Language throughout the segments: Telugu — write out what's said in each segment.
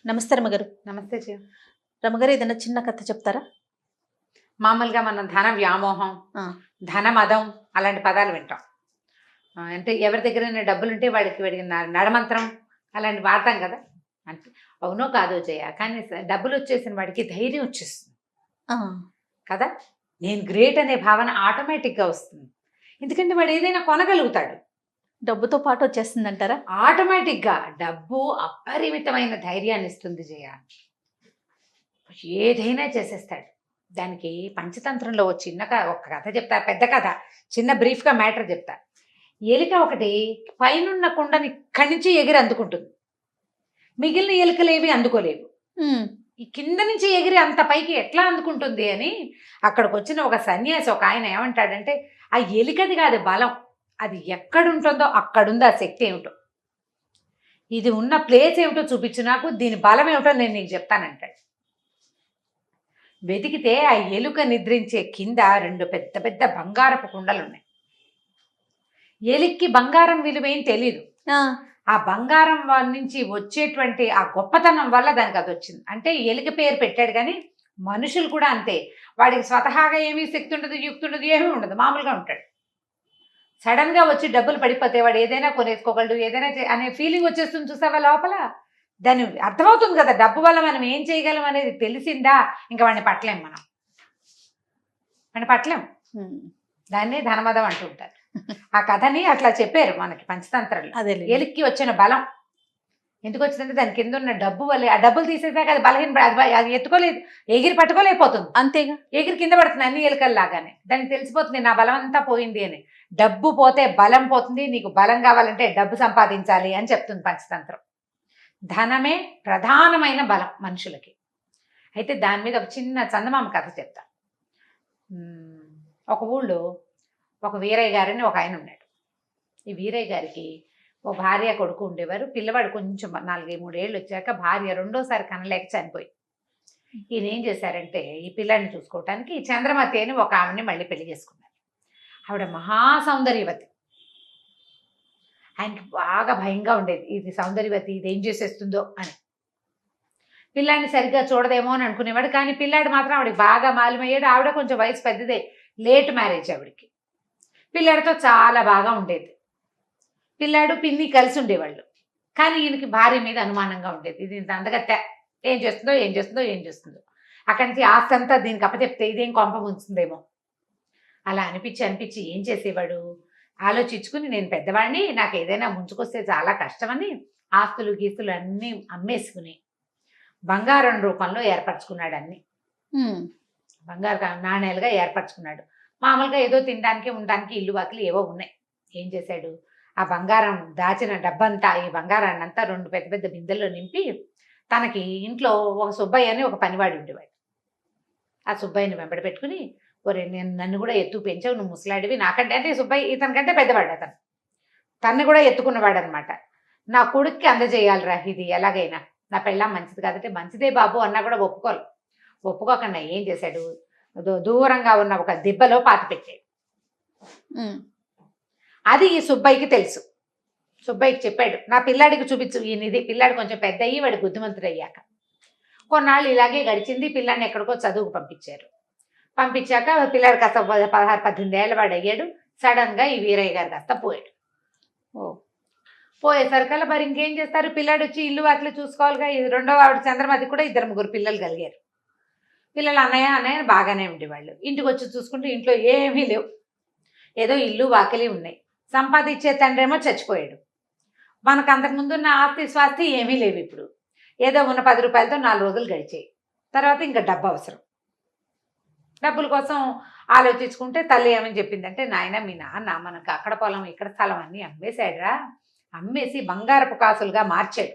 నమస్తే రమగారు. నమస్తే రమగారు, ఏదైనా చిన్న కథ చెప్తారా? మామూలుగా మనం ధన వ్యామోహం, ధన మదం అలాంటి పదాలు వింటాం. అంటే ఎవరి దగ్గరైనా డబ్బులుంటే వాడికి నడమంత్రం అలాంటి వాడతాం కదా. అంటే అవునో కాదో కానీ డబ్బులు వచ్చేసిన వాడికి ధైర్యం వచ్చేస్తుంది కదా. నేను గ్రేట్ అనే భావన ఆటోమేటిక్గా వస్తుంది. ఎందుకంటే వాడు ఏదైనా కొనగలుగుతాడు. డబ్బుతో పాటు వచ్చేస్తుంది అంటారా? ఆటోమేటిక్గా డబ్బు అపరిమితమైన ధైర్యాన్ని ఇస్తుంది జయ. ఏదైనా చేసేస్తాడు. దానికి పంచతంత్రంలో ఒక కథ చెప్తా, పెద్ద కథ, చిన్న బ్రీఫ్గా మ్యాటర్ చెప్తా. ఎలుక ఒకటి పైనున్న కుండని ఇక్కడి నుంచి ఎగిరి అందుకుంటుంది. మిగిలిన ఎలుకలేవి అందుకోలేవు. ఈ కింద నుంచి ఎగిరి అంత పైకి ఎట్లా అందుకుంటుంది అని అక్కడికి వచ్చిన ఒక సన్యాసి, ఒక ఆయన ఏమంటాడంటే, ఆ ఎలుకది కాదు బలం, అది ఎక్కడుంటుందో అక్కడుంది ఆ శక్తి ఏమిటో. ఇది ఉన్న ప్లేస్ ఏమిటో చూపించు నాకు, దీని బలం ఏమిటో నేను నీకు చెప్తానంటాడు. వెతికితే ఆ ఎలుక నిద్రించే కింద 2 పెద్ద పెద్ద బంగారపు కుండలు ఉన్నాయి. ఎలుక్కి బంగారం విలువేం తెలీదు. ఆ బంగారం నుంచి వచ్చేటువంటి ఆ గొప్పతనం వల్ల దానికి అది వచ్చింది. అంటే ఎలుక పేరు పెట్టాడు, కానీ మనుషులు కూడా అంతే. వాడికి స్వతహాగా ఏమీ శక్తి ఉండదు, యుక్తి ఉండదు, ఏమీ ఉండదు, మామూలుగా ఉంటాడు. సడన్గా వచ్చి డబ్బులు పడిపోతే వాడు ఏదైనా కొనేసుకోగలడు, ఏదైనా అనే ఫీలింగ్ వచ్చేస్తుంది. చూసావా లోపల? దాన్ని అర్థమవుతుంది కదా, డబ్బు వల్ల మనం ఏం చేయగలం అనేది తెలిసిందా ఇంకా వాడిని పట్టలేం. వాడిని పట్టలేం. దాన్ని ధనమదం అంటుంటారు. ఆ కథని అట్లా చెప్పారు మనకి పంచతంత్రంలో. అదే ఎలుక్కి వచ్చిన బలం ఎందుకు వచ్చిందంటే దాని కింద ఉన్న డబ్బు వల్లే. ఆ డబ్బులు తీసేసాక అది బలహీన, అది ఎత్తుకోలేదు, ఎగిరి పట్టుకోలేకపోతుంది. అంతేగా, ఎగిరి కింద పడుతుంది అన్ని ఎలుకల్లాగానే. దానికి తెలిసిపోతుంది నా బలం అంతా పోయింది అని. డబ్బు పోతే బలం పోతుంది, నీకు బలం కావాలంటే డబ్బు సంపాదించాలి అని చెప్తుంది పంచతంత్రం. ధనమే ప్రధానమైన బలం మనుషులకి. అయితే దాని మీద ఒక చిన్న చందమామ కథ చెప్తా. ఒక ఊళ్ళో ఒక వీరయ్య గారని ఒక ఆయన ఉన్నాడు. ఈ వీరయ్య గారికి ఓ భార్య కొడుకు ఉండేవారు. పిల్లవాడు కొంచెం 4-3 ఏళ్ళు వచ్చాక భార్య రెండోసారి కనలేక చనిపోయి, ఈయన ఏం చేశారంటే ఈ పిల్లాడిని చూసుకోవటానికి చంద్రమతి అని ఒక ఆవిడని మళ్ళీ పెళ్లి చేసుకున్నారు. ఆవిడ మహాసౌందర్యవతి. ఆయనకి బాగా భయంగా ఉండేది, ఇది సౌందర్యవతి ఇది ఏం చేసేస్తుందో అని. పిల్లాడిని సరిగ్గా చూడదేమో అని అనుకునేవాడు. కానీ పిల్లాడు మాత్రం ఆవిడకి బాగా మాలిమయ్యాడు. ఆవిడ కొంచెం వయసు పెద్దదే, లేట్ మ్యారేజ్ ఆవిడకి. పిల్లాడితో చాలా బాగా ఉండేది. పిల్లాడు పిన్ని కలిసి ఉండేవాళ్ళు. కానీ ఈయనకి భార్య మీద అనుమానంగా ఉండేది. ఇది ఇంత అందగత్తె, ఏం చేస్తుందో. అక్కడి నుంచి ఆస్తి అంతా దీనికి అప్పచెప్తే ఇదేం కొంప ముంచుతుందేమో అలా అనిపించి ఏం చేసేవాడు, ఆలోచించుకుని నేను పెద్దవాడిని, నాకు ఏదైనా ముంచుకొస్తే చాలా కష్టమని ఆస్తులు గీస్తులు అన్నీ అమ్మేసుకుని బంగారం రూపంలో ఏర్పరచుకున్నాడు. అన్ని బంగారు నాణేలుగా ఏర్పరచుకున్నాడు. మామూలుగా ఏదో తినడానికి ఉండడానికి ఇల్లు వాకిలు ఏవో ఉన్నాయి. ఏం చేశాడు, ఆ బంగారం దాచిన డబ్బంతా, ఈ బంగారాన్ని అంతా 2 పెద్ద పెద్ద బిందెల్లో నింపి తనకి ఇంట్లో ఒక సుబ్బయ్య అని ఒక పనివాడు ఉండేవాడు. ఆ సుబ్బయ్యని వెంబడి పెట్టుకుని, ఒరే నన్ను కూడా ఎత్తు పెంచావు, నువ్వు ముసలాడివి, నాకంటే అంటే సుబ్బయ్య ఇతనికంటే పెద్దవాడు, తన్ని కూడా ఎత్తుకున్నవాడు అనమాట. నా కొడుక్కి అందజేయాలిరా ఇది ఎలాగైనా, నా పెళ్ళాం మంచిది కాదంటే మంచిదే బాబు అన్నా కూడా ఒప్పుకోకుండా ఏం చేశాడు, దూరంగా ఉన్న ఒక దిబ్బలో పాతి పెట్టాడు. అది ఈ సుబ్బయ్యకి తెలుసు. సుబ్బయ్యకి చెప్పాడు, నా పిల్లాడికి చూపించు ఈయనది. పిల్లాడు కొంచెం పెద్ద అయ్యి వాడు బుద్ధిమంతుడు అయ్యాక కొన్నాళ్ళు ఇలాగే గడిచింది. పిల్లాడిని ఎక్కడికో చదువుకు పంపించాక పిల్లాడు కాస్త 16-18 ఏళ్ళ వాడు అయ్యాడు. సడన్గా ఈ వీరయ్య గారు కాస్త పోయాడు. పోయేసరికల్లా మరి ఇంకేం చేస్తారు, పిల్లాడు వచ్చి ఇల్లు వాకిలు చూసుకోవాలిగా. ఇది రెండో ఆవిడ చంద్రమతి కూడా 2-3 పిల్లలు కలిగారు. పిల్లలు అన్నయ్య బాగానే ఉండేవాళ్ళు. ఇంటికి వచ్చి చూసుకుంటే ఇంట్లో ఏమీ లేవు, ఏదో ఇల్లు వాకిలి ఉన్నాయి. సంపాదించే తండ్రేమో చచ్చిపోయాడు. మనకు అంతకుముందు ఉన్న ఆస్తి స్వాస్తి ఏమీ లేవు. ఇప్పుడు ఏదో ఉన్న 10 రూపాయలతో 4 రోజులు గడిచాయి. తర్వాత ఇంకా డబ్బు అవసరం. డబ్బుల కోసం ఆలోచించుకుంటే తల్లి ఏమని చెప్పిందంటే, నాయన మీ నాన్న మనకు అక్కడ పొలం ఇక్కడ స్థలం అన్నీ అమ్మేశాడురా, అమ్మేసి బంగారపు కాసులుగా మార్చాడు.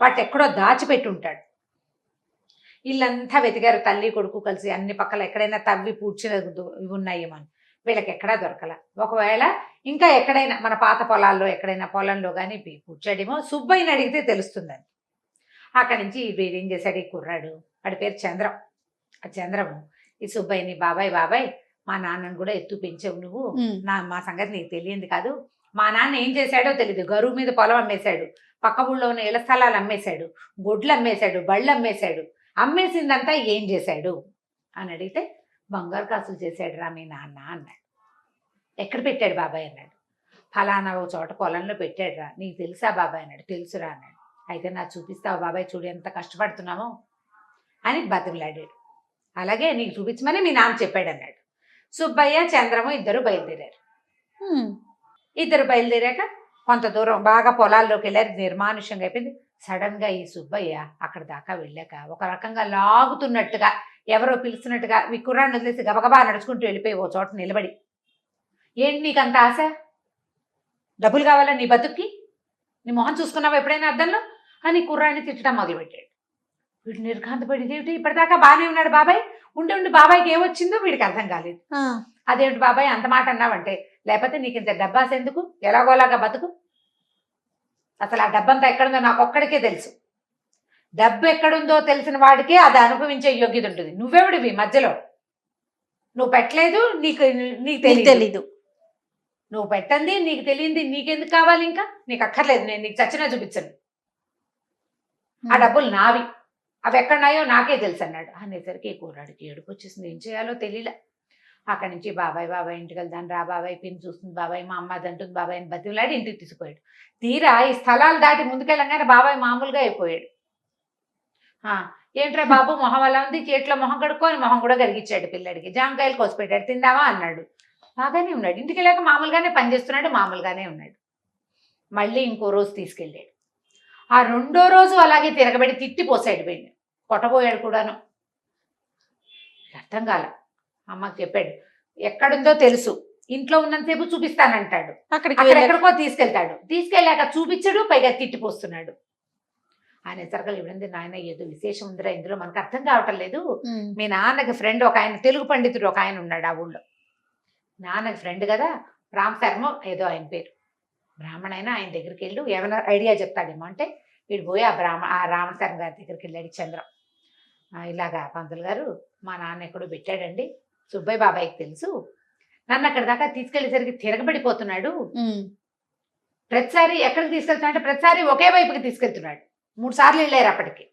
వాటి ఎక్కడో దాచిపెట్టి ఉంటాడు. ఇల్లంతా వెతికారు తల్లి కొడుకు కలిసి, అన్ని పక్కల ఎక్కడైనా తవ్వి పూడ్చిన ఇవి ఉన్నాయేమో అని. వీళ్ళకి ఎక్కడా దొరకల. ఒకవేళ ఇంకా ఎక్కడైనా మన పాత పొలాల్లో ఎక్కడైనా పొలంలో కానీ కూర్చాడేమో. సుబ్బయ్యని అడిగితే తెలుస్తుందని. అక్కడి నుంచి ఏం చేశాడు ఈ కుర్రాడు, వాడి పేరు చంద్రం. ఆ చంద్రము ఈ సుబ్బయ్యని, బాబాయ్ మా నాన్నని కూడా ఎత్తు పెంచావు నువ్వు, మా సంగతి నీకు తెలియంది కాదు, మా నాన్న ఏం చేశాడో తెలియదు. గరువు మీద పొలం అమ్మేశాడు, పక్క ఊళ్ళో ఉన్న ఇళ్ల స్థలాలు అమ్మేశాడు, గొడ్లు అమ్మేశాడు, బళ్ళు అమ్మేశాడు. అమ్మేసిందంతా ఏం చేశాడు అని అడిగితే బంగారు కాసులు చేశాడు రా మీ నాన్న అన్నాడు. ఎక్కడ పెట్టాడు బాబాయ్ అన్నాడు. ఫలానా ఓ చోట పొలంలో పెట్టాడు రా. నీకు తెలుసా బాబాయ్ అన్నాడు. తెలుసురా అన్నాడు. అయితే నాకు చూపిస్తావు బాబాయ్, చూడు ఎంత కష్టపడుతున్నామో అని బతిమలాడాడు. అలాగే నీకు చూపించమని మీ నాన్న చెప్పాడు అన్నాడు. సుబ్బయ్య చంద్రము ఇద్దరు బయలుదేరారు. ఇద్దరు బయలుదేరాక కొంత దూరం బాగా పొలాల్లోకి వెళ్ళారు. నిర్మానుష్యంగా అయిపోయింది. సడన్ గా ఈ సుబ్బయ్య అక్కడ దాకా వెళ్ళాక ఒక రకంగా లాగుతున్నట్టుగా, ఎవరో పిలుస్తున్నట్టుగా ఈ కుర్రాన్ని వదిలేసి గబగబా నడుచుకుంటూ వెళ్ళిపోయి ఓ చోట నిలబడి, ఏంటి నీకు అంత ఆశ? డబ్బులు కావాలా నీ బతుక్కి? నీ మొహం చూసుకున్నావా ఎప్పుడైనా అద్దంలో అని కుర్రాన్ని తిట్టడం మొదలుపెట్టాడు. వీడు నిర్ఘాంతపడి, ఇదేమిటి ఇప్పటిదాకా బాగానే ఉన్నాడు బాబాయ్, ఉండి ఉండి బాబాయ్కి ఏమొచ్చిందో వీడికి అర్థం కాలేదు. అదేమిటి బాబాయ్ అంత మాట అన్నావంటే, లేకపోతే నీకు ఇంత డబ్బాస్ ఎందుకు, ఎలాగోలాగా బతుకు. అసలు ఆ డబ్బంతా ఎక్కడుందో నాకు ఒక్కడికే తెలుసు. డబ్బు ఎక్కడుందో తెలిసిన వాడికే అది అనుభవించే యోగ్యత ఉంటుంది. నువ్వెవడివి మధ్యలో? నువ్వు పెట్టలేదు, నీకు నీకు తెలీదు. నువ్వు పెట్టండి, నీకు తెలియంది నీకెందుకు కావాలి? ఇంకా నీకు అక్కర్లేదు, నేను నీకు చచ్చినా చూపించను. ఆ డబ్బులు నావి, అవి ఎక్కడున్నాయో నాకే తెలుసు అన్నాడు. అనేసరికి కూరాడికి ఏడుపు వచ్చేసింది. ఏం చేయాలో తెలియలే. అక్కడి నుంచి బాబాయ్ బాబాయ్ ఇంటికి వెళ్దాను రా బాబాయ్, పిన్ని చూస్తుంది బాబాయ్, మా అమ్మ అదంటుంది బాబాయ్ అని బతిమలాడి ఇంటికి తీసుకుపోయాడు. తీరా ఈ స్థలాలు దాటి ముందుకెళ్ళంగానే బాబాయ్ మామూలుగా అయిపోయాడు. ఏంట్రా బాబు మొహం అలా ఉంది, చేతిలో మొహం కడుక్కొని మొహం కూడా కరిగిచ్చాడు పిల్లడికి. జామకాయలు కోసిపెట్టాడు, తిందామా అన్నాడు. బాగానే ఉన్నాడు. ఇంటికి వెళ్ళాక మామూలుగానే పనిచేస్తున్నాడు, మామూలుగానే ఉన్నాడు. మళ్ళీ ఇంకో రోజు తీసుకెళ్ళాడు. ఆ రెండో రోజు అలాగే తిరగబడి తిట్టిపోసాడు వీడిని, కొట్టబోయాడు కూడాను. అర్థం కాల. అమ్మకి చెప్పాడు, ఎక్కడుందో తెలుసు, ఇంట్లో ఉన్నంతసేపు చూపిస్తానంటాడు, ఎక్కడికో తీసుకెళ్తాడు, తీసుకెళ్ళాక చూపించడు, పైగా తిట్టిపోస్తున్నాడు. ఆయన సరకలు ఇవ్వండి నాయన, ఏదో విశేషం ఉందిరా ఇందులో, మనకు అర్థం కావటం లేదు. మీ నాన్నకి ఫ్రెండ్ ఒక ఆయన, తెలుగు పండితుడు ఒక ఆయన ఉన్నాడు ఆ ఊళ్ళో. నాన్నకి ఫ్రెండ్ కదా, రామశర్మ ఏదో ఆయన పేరు, బ్రాహ్మణ అయినా ఆయన దగ్గరికి వెళ్ళు, ఏమైనా ఐడియా చెప్తాడేమో అంటే వీడు పోయి ఆ రామశర్మ గారి దగ్గరికి వెళ్ళాడు. చంద్రం, ఇలాగా పంతులు గారు మా నాన్న ఎక్కడో పెట్టాడండి, సుబ్బయ్య బాబాయ్కి తెలుసు, నన్ను అక్కడ దాకా తీసుకెళ్లేసరికి తిరగబడిపోతున్నాడు. ప్రతిసారి ఎక్కడికి తీసుకెళ్తున్నా అంటే ప్రతిసారి ఒకే వైపుకి తీసుకెళ్తున్నాడు. 3 సార్లు వెళ్ళారు అప్పటికి,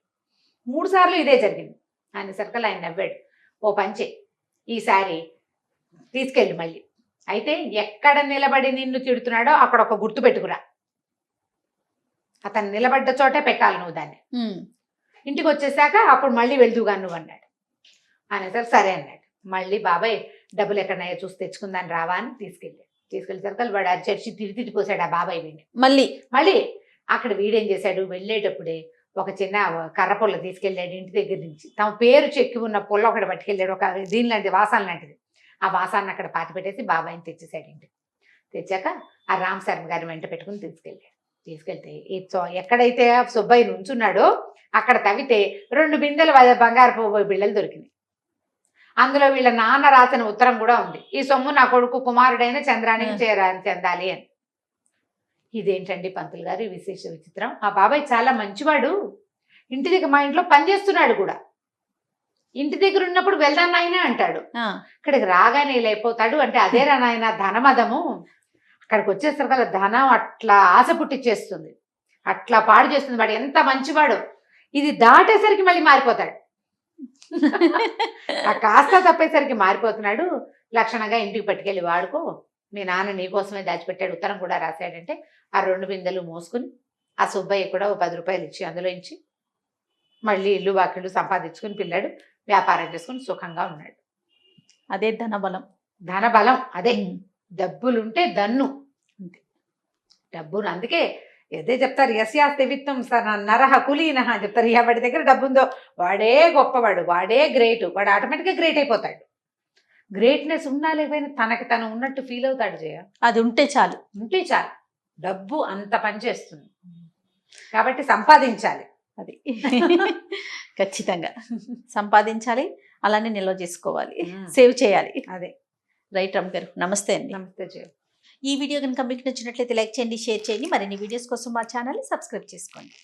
3 సార్లు ఇదే జరిగింది. ఆయన సర్కల్ ఆయన నవ్వాడు. ఓ పంచే, ఈసారి తీసుకెళ్ళి మళ్ళీ, అయితే ఎక్కడ నిలబడి నిన్ను తిడుతున్నాడో అక్కడ ఒక గుర్తు పెట్టుకురా, అతను నిలబడ్డ చోటే పెట్టాలి నువ్వు దాన్ని. ఇంటికి వచ్చేసాక అప్పుడు మళ్ళీ వెళ్దుగా నువ్వు అన్నాడు. అనేసరికి సరే అన్నాడు. మళ్ళీ బాబాయ్ డబ్బులు ఎక్కడన్నాయో చూసి తెచ్చుకుందాన్ని రావా అని తీసుకెళ్ళేసరికి వాడు చర్చి తిట్టిపోసాడు ఆ బాబాయ్ వీడిని. మళ్ళీ అక్కడ వీడేం చేశాడు, వెళ్ళేటప్పుడే ఒక చిన్న కర్ర పుల్ల తీసుకెళ్ళాడు ఇంటి దగ్గర నుంచి. తమ పేరు చెక్కి ఉన్న పుల్ల ఒకటి పట్టుకెళ్ళాడు, ఒక దీని లాంటిది, వాసాల లాంటిది. ఆ వాసాన్ని అక్కడ పాతి పెట్టేసి బాబాయిని తెచ్చేసాడు ఇంటికి. తెచ్చాక ఆ రామ్ శర్మ గారిని వెంట పెట్టుకుని తీసుకెళ్తే ఎక్కడైతే సుబ్బయ్య నుంచున్నాడో అక్కడ తవ్వితే 2 బిందెలు బంగారపు బిళ్ళలు దొరికినాయి. అందులో వీళ్ళ నాన్న రాసిన ఉత్తరం కూడా ఉంది, ఈ సొమ్ము నా కొడుకు కుమారుడైన చంద్రానికి చెందాలి అని. ఇదేంటండి పంతులు గారు విశేష విచిత్రం, ఆ బాబాయ్ చాలా మంచివాడు, ఇంటి దగ్గర మా ఇంట్లో పనిచేస్తున్నాడు కూడా, ఇంటి దగ్గర ఉన్నప్పుడు వెళ్దాం నాయన అంటాడు, ఇక్కడికి రాగానే లేకపోతాడు అంటే అదేరా నాయన ధనమదము. అక్కడికి వచ్చేసరికి ధనం అట్లా ఆశ పుట్టిచ్చేస్తుంది, అట్లా పాడు చేస్తుంది. వాడు ఎంత మంచివాడు, ఇది దాటేసరికి మళ్ళీ మారిపోతాడు. ఆ కాస్త తప్పేసరికి మారిపోతున్నాడు. లక్షణంగా ఇంటికి పట్టుకెళ్ళి వాడుకో, మీ నాన్న నీకోసమే దాచిపెట్టాడు, ఉత్తరం కూడా రాశాడంటే ఆ 2 బిందెలు మోసుకుని ఆ సుబ్బయ్య కూడా 10 రూపాయలు ఇచ్చి అందులో ఇచ్చి మళ్ళీ ఇల్లు వాకిళ్ళు సంపాదించుకుని పిల్లాడు వ్యాపారం చేసుకుని సుఖంగా ఉన్నాడు. అదే ధనబలం. ధనబలం అదే, డబ్బులుంటే దన్ను అంతే. డబ్బును అందుకే అదే చెప్తారు, యస్యాస్తి విత్తం నరహ కులీనహ అని చెప్తారు. వాడి దగ్గర డబ్బు ఉందో వాడే గొప్పవాడు, వాడే గ్రేట్, వాడు ఆటోమేటిక్గా గ్రేట్ అయిపోతాడు. గ్రేట్నెస్ ఉన్నా లేకపోయినా తనకి తను ఉన్నట్టు ఫీల్ అవుతాడు. అది ఉంటే చాలు, డబ్బు అంత పనిచేస్తుంది. కాబట్టి సంపాదించాలి, అది ఖచ్చితంగా సంపాదించాలి, అలానే నిల్వ చేసుకోవాలి, సేవ్ చేయాలి. అదే రైట్ రమ్య గారు, నమస్తే అండి. నమస్తే జయ. ఈ వీడియో కనుక మీకు నచ్చినట్లయితే లైక్ చేయండి, షేర్ చేయండి. మరిన్ని వీడియోస్ కోసం మా ఛానల్ని సబ్స్క్రైబ్ చేసుకోండి.